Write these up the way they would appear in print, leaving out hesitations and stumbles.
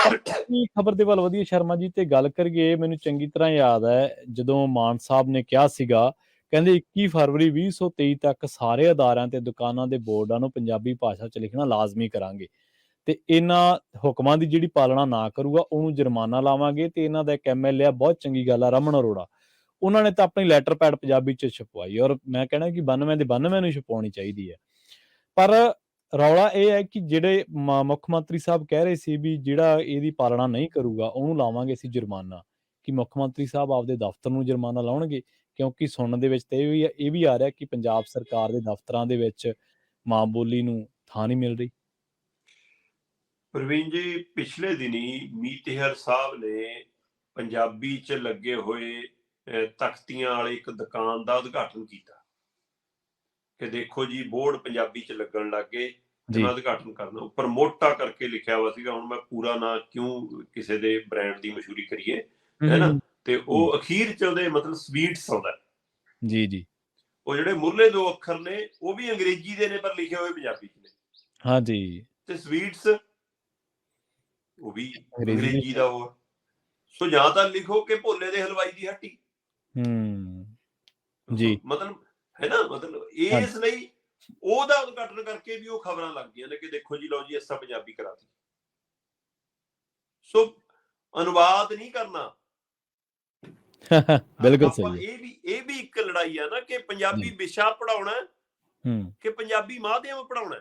ਆਪਣੀ ਖਬਰ ਦੇ ਵੱਲ ਵਧੀਆ ਸ਼ਰਮਾ ਜੀ ਤੇ ਗੱਲ ਕਰੀਏ, ਮੈਨੂੰ ਚੰਗੀ ਤਰ੍ਹਾਂ ਯਾਦ ਹੈ ਜਦੋਂ ਮਾਨ ਸਾਹਿਬ ਨੇ ਕਿਹਾ ਸੀਗਾ, ਕਹਿੰਦੇ 21 ਫਰਵਰੀ 2023 ਤੱਕ ਸਾਰੇ ਅਦਾਰਿਆਂ ਤੇ ਦੁਕਾਨਾਂ ਦੇ ਬੋਰਡਾਂ ਨੂੰ ਪੰਜਾਬੀ ਭਾਸ਼ਾ 'ਚ ਲਿਖਣਾ ਲਾਜ਼ਮੀ ਕਰਾਂਗੇ ਤੇ ਇਹਨਾਂ ਹੁਕਮਾਂ ਦੀ ਜਿਹੜੀ ਪਾਲਣਾ ਨਾ ਕਰੂਗਾ ਉਹਨੂੰ ਜੁਰਮਾਨਾ ਲਾਵਾਂਗੇ। ਤੇ ਇਹਨਾਂ ਦਾ ਇੱਕ ਐਮਐਲਏ ਆ, ਬਹੁਤ ਚੰਗੀ ਗੱਲ ਆ, ਰਮਨ ਅਰੋੜਾ, ਉਹਨਾਂ ਨੇ ਤਾਂ ਆਪਣੀ ਲੈਟਰ ਪੈਡ ਪੰਜਾਬੀ 'ਚ ਛਪਵਾਈ, ਔਰ ਮੈਂ ਕਹਿਣਾ ਕਿ 92 ਦੇ 92 ਨੂੰ ਛਪਾਉਣੀ ਚਾਹੀਦੀ ਹੈ। ਪਰ ਰੌਲਾ ਇਹ ਹੈ ਕਿ ਜਿਹੜੇ ਮੁੱਖ ਮੰਤਰੀ ਸਾਹਿਬ ਕਹਿ ਰਹੇ ਸੀ ਵੀ ਜਿਹੜਾ ਇਹਦੀ ਪਾਲਣਾ ਨਹੀਂ ਕਰੂਗਾ ਉਹਨੂੰ ਲਾਵਾਂਗੇ ਅਸੀਂ ਜੁਰਮਾਨਾ, ਕਿ ਮੁੱਖ ਮੰਤਰੀ ਸਾਹਿਬ ਆਪਦੇ ਦਫ਼ਤਰ ਨੂੰ ਜੁਰਮਾਨਾ ਲਾਉਣਗੇ? ਕਿਉਂਕਿ ਸੁਣਨ ਦੇ ਵਿੱਚ ਤੇ ਇਹ ਵੀ ਆ ਰਿਹਾ ਕਿ ਪੰਜਾਬ ਸਰਕਾਰ ਦੇ ਦਫ਼ਤਰਾਂ ਦੇ ਵਿੱਚ ਮਾਂ ਬੋਲੀ ਨੂੰ ਥਾਂ ਨਹੀਂ ਮਿਲ ਰਹੀ। ਪ੍ਰਵੀਨ ਜੀ, ਪਿਛਲੇ ਦਿਨੀ ਮੀਤਹਿਰ ਸਾਹਿਬ ਨੇ ਪੰਜਾਬੀ 'ਚ ਲੱਗੇ ਹੋਏ ਤਖਤੀਆਂ ਵਾਲੀ ਇੱਕ ਦੁਕਾਨ ਦਾ ਉਦਘਾਟਨ ਕੀਤਾ ਕਿ ਦੇਖੋ ਜੀ ਬੋਰਡ ਪੰਜਾਬੀ 'ਚ ਲੱਗਣ ਲੱਗ ਗਏ ਤੇ ਮੈਂ ਉਦਘਾਟਨ ਕਰਨਾ। ਉੱਪਰ ਮੋਟਾ ਕਰਕੇ ਲਿਖਿਆ ਹੋਇਆ ਸੀਗਾ, ਹੁਣ ਮੈਂ ਪੂਰਾ ਨਾ ਕਿਉਂ ਕਿਸੇ ਦੇ ਬ੍ਰਾਂਡ ਦੀ ਮਸ਼ਹੂਰੀ ਕਰੀਏ, ਹੈ ਨਾ। ਤੇ ਉਹ ਅਖੀਰ 'ਚ ਉਹਦੇ ਮਤਲਬ ਸਵੀਟਸ ਆਉਂਦਾ ਜੀ ਜੀ, ਉਹ ਜਿਹੜੇ ਮੁਰਲੇ 2 ਅੱਖਰ ਨੇ ਉਹ ਵੀ ਅੰਗਰੇਜ਼ੀ ਦੇ ਨੇ ਪਰ ਲਿਖੇ ਹੋਏ ਪੰਜਾਬੀ 'ਚ ਨੇ। ਹਾਂਜੀ, ਤੇ ਸਵੀਟਸ ਉਹ ਵੀ ਅੰਗਰੇਜ਼ੀ ਦਾ ਹੋਰ। ਸੋ ਜਾਂ ਤਾਂ ਲਿਖੋ ਕਿ ਭੋਲੇ ਦੇ ਹਲਵਾਈ ਦੀ ਹੱਟੀ, ਜੀ ਮਤਲਬ ਹੈ ਨਾ, ਮਤਲਬ ਇਸ ਲਈ ਉਹਦਾ ਉਦਘਾਟਨ ਕਰਕੇ ਵੀ ਉਹ ਖਬਰਾਂ ਲੱਗ ਗਈਆਂ ਨੇ ਕਿ ਦੇਖੋ ਜੀ ਲਓ ਜੀ ਅਸਾਂ ਪੰਜਾਬੀ ਕਰਾਤੀ। ਸੋ ਅਨੁਵਾਦ ਨਹੀਂ ਕਰਨਾ ਬਿਲਕੁਲ ਸਹੀ ਹੈ। ਇਹ ਵੀ ਇੱਕ ਲੜਾਈ ਆ ਨਾ ਕਿ ਪੰਜਾਬੀ ਵਿਸ਼ਾ ਪੜਾਉਣਾ ਕਿ ਪੰਜਾਬੀ ਮਾਧਿਅਮ ਪੜਾਉਣਾ।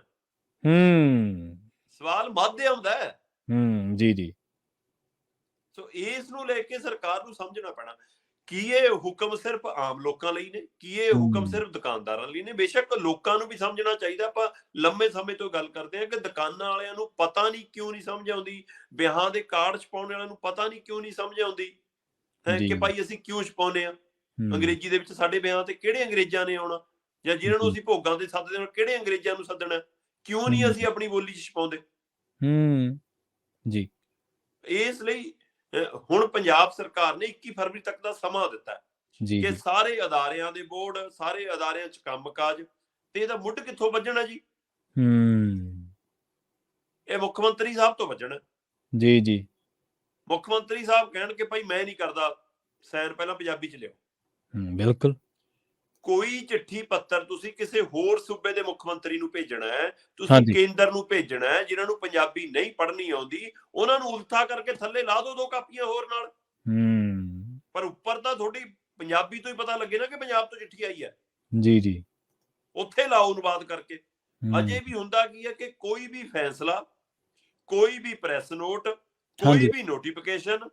ਸਵਾਲ ਮਾਧਿਅਮ ਦਾ ਹੈ। ਜੀ ਜੀ। ਸੋ ਇਸ ਨੂੰ ਲੈ ਕੇ ਸਰਕਾਰ ਨੂੰ ਸਮਝਣਾ ਪੈਣਾ ਕੀ ਇਹ ਹੁਕਮ ਸਿਰਫ ਆਮ ਲੋਕਾਂ ਲਈ ਨੇ, ਕੀ ਇਹ ਹੁਕਮ ਸਿਰਫ ਦੁਕਾਨਦਾਰਾਂ ਲਈ ਨੇ। ਬੇਸ਼ੱਕ ਲੋਕਾਂ ਨੂੰ ਵੀ ਸਮਝਣਾ ਚਾਹੀਦਾ। ਆਪਾਂ ਲੰਮੇ ਸਮੇਂ ਤੋਂ ਗੱਲ ਕਰਦੇ ਹਾਂ ਕਿ ਦੁਕਾਨਾਂ ਵਾਲਿਆਂ ਨੂੰ ਪਤਾ ਨਹੀਂ ਕਿਉਂ ਨਹੀਂ ਸਮਝ ਆਉਂਦੀ, ਵਿਆਹਾਂ ਦੇ ਕਾਰਡ ਛਪਾਉਣ ਵਾਲਿਆਂ ਨੂੰ ਪਤਾ ਨਹੀਂ ਕਿਉਂ ਨਹੀਂ ਸਮਝ ਆਉਂਦੀ ਹੈ ਕਿ ਭਾਈ ਅਸੀਂ ਕਿਉਂ ਛਪਾਉਂਦੇ ਹਾਂ ਅੰਗਰੇਜ਼ੀ ਦੇ ਵਿੱਚ। ਸਾਡੇ ਵਿਆਹਾਂ ਤੇ ਕਿਹੜੇ ਅੰਗਰੇਜ਼ਾਂ ਨੇ ਆਉਣਾ, ਜਾਂ ਜਿਹਨਾਂ ਨੂੰ ਅਸੀਂ ਭੋਗਾਂ ਤੇ ਸੱਦਦੇ ਹਾਂ ਕਿਹੜੇ ਅੰਗਰੇਜ਼ਾਂ ਨੂੰ ਸੱਦਣਾ? ਕਿਉਂ ਨਹੀਂ ਅਸੀਂ ਆਪਣੀ ਬੋਲੀ 'ਚ ਛਪਾਉਂਦੇ? ਜੀ, ਇਸ ਲਈ ਹੁਣ ਪੰਜਾਬ ਸਰਕਾਰ ਨੇ 21 ਫਰਵਰੀ ਤੱਕ ਦਾ ਸਮਾਂ ਦਿੱਤਾ ਕਿ ਸਾਰੇ ਅਦਾਰਿਆਂ ਦੇ ਬੋਰਡ, ਸਾਰੇ ਅਦਾਰਿਆਂ 'ਚ ਕੰਮਕਾਜ, ਤੇ ਇਹਦਾ ਮੁੱਢ ਕਿੱਥੋਂ ਵੱਜਣਾ ਜੀ? ਇਹ ਮੁੱਖ ਮੰਤਰੀ ਸਾਹਿਬ ਤੋਂ ਵੱਜਣਾ। ਜੀ ਜੀ, ਮੁੱਖ ਮੰਤਰੀ ਸਾਹਿਬ ਕਹਿਣ ਕਿ ਭਾਈ ਮੈਂ ਨਹੀਂ ਕਰਦਾ ਸਾਈਨ, ਪਹਿਲਾਂ ਪੰਜਾਬੀ 'ਚ ਲਿਓ। ਬਿਲਕੁਲ। ਕੋਈ ਚਿੱਠੀ ਪੱਤਰ ਤੁਸੀਂ ਕਿਸੇ ਹੋਰ ਸੂਬੇ ਦੇ ਮੁੱਖ ਮੰਤਰੀ ਨੂੰ ਭੇਜਣਾ ਹੈ, ਤੁਸੀਂ ਕੇਂਦਰ ਨੂੰ ਭੇਜਣਾ ਹੈ, ਜਿਨ੍ਹਾਂ ਨੂੰ ਪੰਜਾਬੀ ਨਹੀਂ ਪੜ੍ਹਨੀ ਆਉਂਦੀ, ਉਹਨਾਂ ਨੂੰ ਉਲਥਾ ਕਰਕੇ ਥੱਲੇ ਲਾ ਦਿਓ 2 ਕਾਪੀਆਂ ਹੋਰ ਨਾਲ। ਪਰ ਉੱਪਰ ਤਾਂ ਤੁਹਾਡੀ ਪੰਜਾਬੀ ਤੋਂ ਹੀ ਪਤਾ ਲੱਗੇ ਨਾ ਕਿ ਪੰਜਾਬ ਤੋਂ ਚਿੱਠੀ ਆਈ ਹੈ। ਜੀ ਜੀ, ਉੱਥੇ ਲਾਓ ਅਨੁਵਾਦ ਕਰਕੇ। ਅਜੇ ਵੀ ਹੁੰਦਾ ਕੀ ਹੈ ਕਿ ਕੋਈ ਵੀ ਫੈਸਲਾ, ਕੋਈ ਵੀ ਪ੍ਰੈਸ ਨੋਟ, ਕੋਈ ਵੀ ਨੋਟੀਫਿਕੇਸ਼ਨ,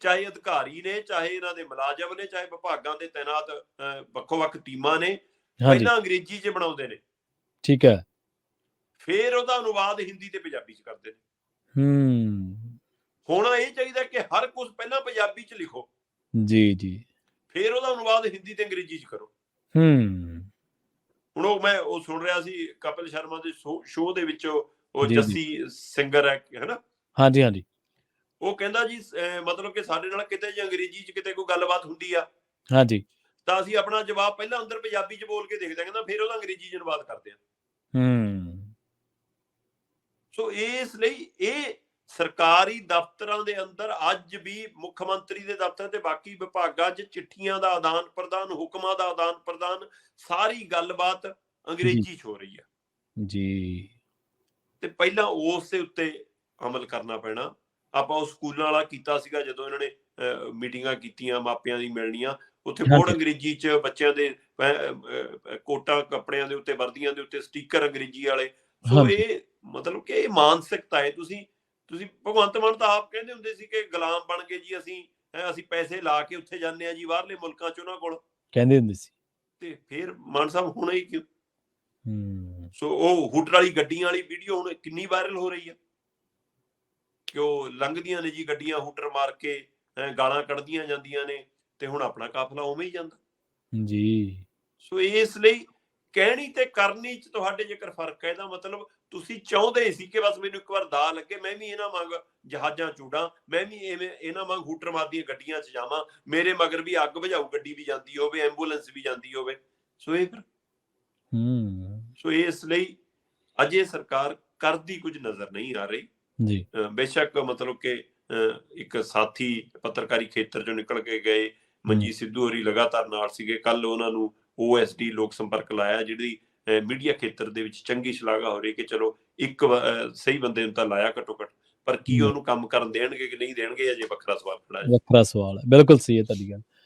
ਚਾਹੇ ਅਧਿਕਾਰੀ ਨੇ, ਚਾਹੇ ਇਹਨਾਂ ਦੇ ਮੁਲਾਜ਼ਮ ਨੇ, ਚਾਹੇ ਵਿਭਾਗਾਂ ਦੇ ਤੈਨਾਤ ਵੱਖੋ-ਵੱਖ ਟੀਮਾਂ ਨੇ, ਪਹਿਲਾਂ ਅੰਗਰੇਜ਼ੀ 'ਚ ਬਣਾਉਂਦੇ ਨੇ। ਠੀਕ ਹੈ। ਫਿਰ ਉਹਦਾ ਅਨੁਵਾਦ ਹਿੰਦੀ ਤੇ ਪੰਜਾਬੀ 'ਚ ਕਰਦੇ ਨੇ। ਹੋਣਾ ਇਹ ਚਾਹੀਦਾ ਕਿ ਹਰ ਕੁਝ ਪਹਿਲਾਂ ਪੰਜਾਬੀ 'ਚ ਲਿਖੋ, ਜੀ ਜੀ, ਫਿਰ ਉਹਦਾ ਅਨੁਵਾਦ ਹਿੰਦੀ ਤੇ ਅੰਗਰੇਜ਼ੀ 'ਚ ਕਰੋ। ਹੁਣ ਉਹ ਸੁਣ ਰਿਹਾ ਸੀ ਕਪਿਲ ਸ਼ਰਮਾ ਦੇ ਸ਼ੋਅ ਦੇ ਵਿੱਚ, ਉਹ ਜੱਸੀ ਸਿੰਗਰ ਹੈ ਨਾ। ਹਾਂਜੀ ਹਾਂਜੀ। ਉਹ ਕਹਿੰਦਾ ਜੀ ਮਤਲਬ ਕਿ ਸਾਡੇ ਨਾਲ ਕਿਤੇ ਜੇ ਅੰਗਰੇਜ਼ੀ 'ਚ ਕਿਤੇ ਕੋਈ ਗੱਲਬਾਤ ਹੁੰਦੀ ਆ, ਹਾਂਜੀ, ਤਾਂ ਅਸੀਂ ਆਪਣਾ ਜਵਾਬ ਪਹਿਲਾਂ ਅੰਦਰ ਪੰਜਾਬੀ 'ਚ ਬੋਲ ਕੇ ਦੇਖਦੇ ਹਾਂ, ਕਹਿੰਦਾ ਫਿਰ ਉਹਦਾ ਅੰਗਰੇਜ਼ੀ 'ਚ ਅਨੁਵਾਦ ਕਰਦੇ ਹਾਂ। ਸੋ ਇਸ ਲਈ ਇਹ ਸਰਕਾਰੀ ਦਫ਼ਤਰਾਂ ਦੇ ਅੰਦਰ ਅੱਜ ਵੀ ਮੁੱਖ ਮੰਤਰੀ ਦੇ ਦਫ਼ਤਰ ਤੇ ਬਾਕੀ ਵਿਭਾਗਾਂ 'ਚ ਚਿੱਠੀਆਂ ਦਾ ਆਦਾਨ ਪ੍ਰਦਾਨ, ਹੁਕਮਾਂ ਦਾ ਆਦਾਨ ਪ੍ਰਦਾਨ, ਸਾਰੀ ਗੱਲਬਾਤ ਅੰਗਰੇਜ਼ੀ 'ਚ ਹੋ ਰਹੀ ਹੈ ਜੀ। ਤੇ ਪਹਿਲਾਂ ਉਸ ਦੇ ਉੱਤੇ ਅਮਲ ਕਰਨਾ ਪੈਣਾ। ਆਪਾਂ ਉਹ ਸਕੂਲਾਂ ਵਾਲਾ ਕੀਤਾ ਸੀਗਾ ਜਦੋਂ ਇਹਨਾਂ ਨੇ ਮੀਟਿੰਗਾਂ ਕੀਤੀਆਂ ਮਾਪਿਆਂ ਦੀ ਮਿਲਣੀਆਂ, ਉੱਥੇ ਬੋਰਡ ਅੰਗਰੇਜ਼ੀ 'ਚ ਬੱਚਿਆਂ ਦੇ ਕੋਟਾਂ ਕੱਪੜਿਆਂ ਦੇ ਉੱਤੇ, ਵਰਦੀਆਂ ਦੇ ਉੱਤੇ ਸਟੀਕਰ ਅੰਗਰੇਜ਼ੀ ਵਾਲੇ। ਸੋ ਇਹ ਮਤਲਬ ਕਿ ਇਹ ਮਾਨਸਿਕਤਾ ਹੈ। ਤੁਸੀਂ ਭਗਵੰਤ ਮਾਨ ਤਾਂ ਆਪ ਕਹਿੰਦੇ ਹੁੰਦੇ ਸੀ ਕਿ ਗੁਲਾਮ ਬਣ ਗਏ ਜੀ ਅਸੀਂ ਪੈਸੇ ਲਾ ਕੇ ਉੱਥੇ ਜਾਂਦੇ ਹਾਂ ਜੀ ਬਾਹਰਲੇ ਮੁਲਕਾਂ 'ਚ, ਉਹਨਾਂ ਕੋਲ ਕਹਿੰਦੇ ਹੁੰਦੇ ਸੀ। ਤੇ ਫਿਰ ਮਾਨ ਸਾਹਿਬ ਹੁਣ ਇਹ ਕਿਉਂ? ਸੋ ਉਹ ਹੂਟਰ ਵਾਲੀ ਗੱਡੀਆਂ ਵਾਲੀ ਵੀਡੀਓ ਹੁਣ ਕਿੰਨੀ ਵਾਇਰਲ ਹੋ ਰਹੀ ਹੈ ਕਿ ਉਹ ਲੰਘਦੀਆਂ ਨੇ ਜੀ ਗੱਡੀਆਂ ਹੂਟਰ ਮਾਰ ਕੇ, ਗਾਲਾਂ ਕੱਢਦੀਆਂ ਜਾਂਦੀਆਂ ਨੇ, ਤੇ ਹੁਣ ਆਪਣਾ ਕਾਫਲਾ ਉਵੇਂ ਹੀ ਜਾਂਦਾ ਜੀ। ਸੋ ਇਸ ਲਈ ਕਹਿਣੀ ਤੇ ਕਰਨੀ 'ਚ ਤੁਹਾਡੇ ਜੇਕਰ ਫਰਕ ਹੈ, ਇਹਦਾ ਮਤਲਬ ਤੁਸੀਂ ਚਾਹੁੰਦੇ ਸੀ ਕਿ ਬਸ ਮੈਨੂੰ ਇੱਕ ਵਾਰ ਦਾ ਲੱਗੇ, ਮੈਂ ਵੀ ਇਹਨਾਂ ਵਾਂਗ ਜਹਾਜ਼ਾਂ 'ਚ ਉੱਡਾਂ, ਮੈਂ ਵੀ ਇਹਨਾਂ ਵਾਂਗ ਹੂਟਰ ਮਾਰਦੀਆਂ ਗੱਡੀਆਂ 'ਚ ਜਾਵਾਂ, ਮੇਰੇ ਮਗਰ ਵੀ ਅੱਗ ਬੁਝਾਊ ਗੱਡੀ ਵੀ ਜਾਂਦੀ ਹੋਵੇ, ਐਂਬੂਲੈਂਸ ਵੀ ਜਾਂਦੀ ਹੋਵੇ। ਸੋ ਇਹ ਫਿਰ ਸੋ ਇਸ ਲਈ ਅਜੇ ਸਰਕਾਰ ਕਰਦੀ ਕੁਝ ਨਜ਼ਰ ਨਹੀਂ ਆ ਰਹੀ ਜੀ। ਬੇਸ਼ੱਕ ਮਤਲਬ ਕਿ ਇੱਕ ਸਾਥੀ ਪੱਤਰਕਾਰੀ ਖੇਤਰ ਚੋਂ ਨਿਕਲ ਕੇ ਗਏ, ਹੂੰ, ਮਨਜੀਤ ਸਿੱਧੂ ਹੋਰੀ ਲਗਾਤਾਰ ਨਾਲ ਸੀਗੇ। ਕੱਲ ਉਹਨਾਂ ਨੂੰ OSD ਲੋਕ ਸੰਪਰਕ ਲਾਇਆ, ਜਿਹੜੀ ਮੀਡੀਆ ਖੇਤਰ ਦੇ ਵਿੱਚ ਚੰਗੀ ਸ਼ਲਾਘਾ ਹੋ ਰਹੀ ਕਿ ਚਲੋ ਇੱਕ ਸਹੀ ਬੰਦੇ ਨੂੰ ਤਾਂ ਲਾਇਆ ਘੱਟੋ ਘੱਟ, ਪਰ ਕੀ ਹੂੰ। ਉਹਨੂੰ ਕੰਮ ਕਰਨ ਦੇਣਗੇ ਕਿ ਨਹੀਂ ਦੇਣਗੇ, ਅਜੇ ਵੱਖਰਾ ਸਵਾਲ ਖੜਾ ਹੈ। ਵੱਖਰਾ ਸਵਾਲ ਹੈ, ਬਿਲਕੁਲ ਸਹੀ ਹੈ ਤੁਹਾਡੀ ਗੱਲ।